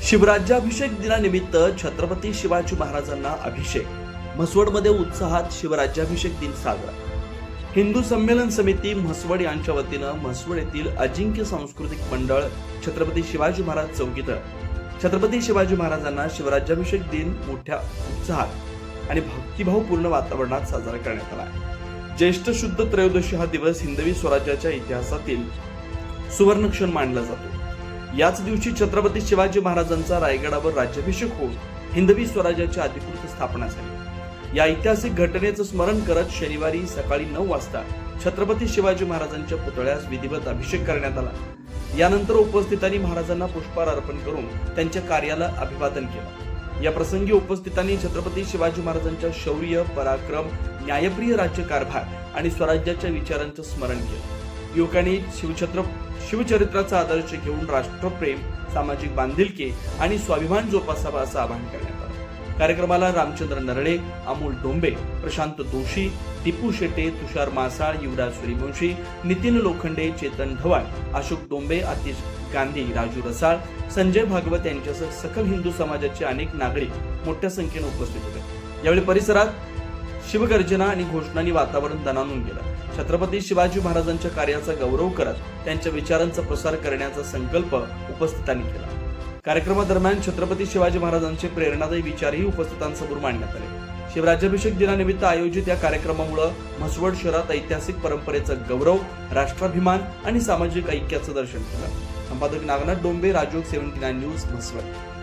शिवराज्याभिषेक दिनानिमित्त छत्रपती शिवाजी महाराजांना अभिषेक. म्हसवडमध्ये उत्साहात शिवराज्याभिषेक दिन साजरा. हिंदू संमेलन समिती म्हसवड यांच्या वतीनं म्हसवड येथील अजिंक्य सांस्कृतिक मंडळ छत्रपती शिवाजी महाराज चौक इथं छत्रपती शिवाजी महाराजांना शिवराज्याभिषेक दिन मोठ्या उत्साहात आणि भक्तिभावपूर्ण वातावरणात साजरा करण्यात आला. ज्येष्ठ शुद्ध त्रयोदशी हा दिवस हिंदवी स्वराज्याच्या इतिहासातील सुवर्णक्षण मानला जातो. याच दिवशी छत्रपती शिवाजी महाराजांचा रायगडावर राज्याभिषेक होऊन हिंदवी स्वराज्याची अधिकृत स्थापना झाली. या ऐतिहासिक घटनेचं स्मरण करत शनिवारी सकाळी 9 वाजता छत्रपती शिवाजी महाराजांच्या पुतळ्यास विधिवत अभिषेक करण्यात आला. यानंतर उपस्थितांनी महाराजांना पुष्पहार अर्पण करून त्यांच्या कार्याला अभिवादन केलं. या प्रसंगी उपस्थितांनी छत्रपती शिवाजी महाराजांच्या शौर्य, पराक्रम, न्यायप्रिय राज्यकारभार आणि स्वराज्याच्या विचारांचं स्मरण केलं. युवकांनी शिवचरित्राचा आदर्श घेऊन राष्ट्रप्रेम, सामाजिक बांधिलकी आणि स्वाभिमान जोपासावा असं आवाहन करण्यात आलं. कार्यक्रमाला रामचंद्र नरळे, अमोल डोंबे, प्रशांत दोशी, टिपू शेटे, तुषार मासाळ, युवराज सूर्यवंशी, नितीन लोखंडे, चेतन ढवाळ, अशोक डोंबे, आतिश गांधी, राजू रसाळ, संजय भागवत यांच्यासह सकल हिंदू समाजाचे अनेक नागरिक मोठ्या संख्येने उपस्थित होते. यावेळी परिसरात शिवगर्जना आणि घोषणांनी वातावरण दणाणून गेलं. छत्रपती शिवाजी महाराजांच्या कार्याचा गौरव करत त्यांच्या विचारांचा प्रसार करण्याचा संकल्प उपस्थितांनी केला. कार्यक्रमादरम्यान छत्रपती शिवाजी महाराजांचे प्रेरणादायी विचारही उपस्थितांसमोर मांडण्यात आले. शिवराज्याभिषेक दिनानिमित्त आयोजित या कार्यक्रमामुळे म्हसवड शहरात ऐतिहासिक परंपरेचा गौरव, राष्ट्राभिमान आणि सामाजिक ऐक्याचं दर्शन झालं. संपादक नागनाथ डोंबे, राजयोग 79 न्यूज, म्हसवड.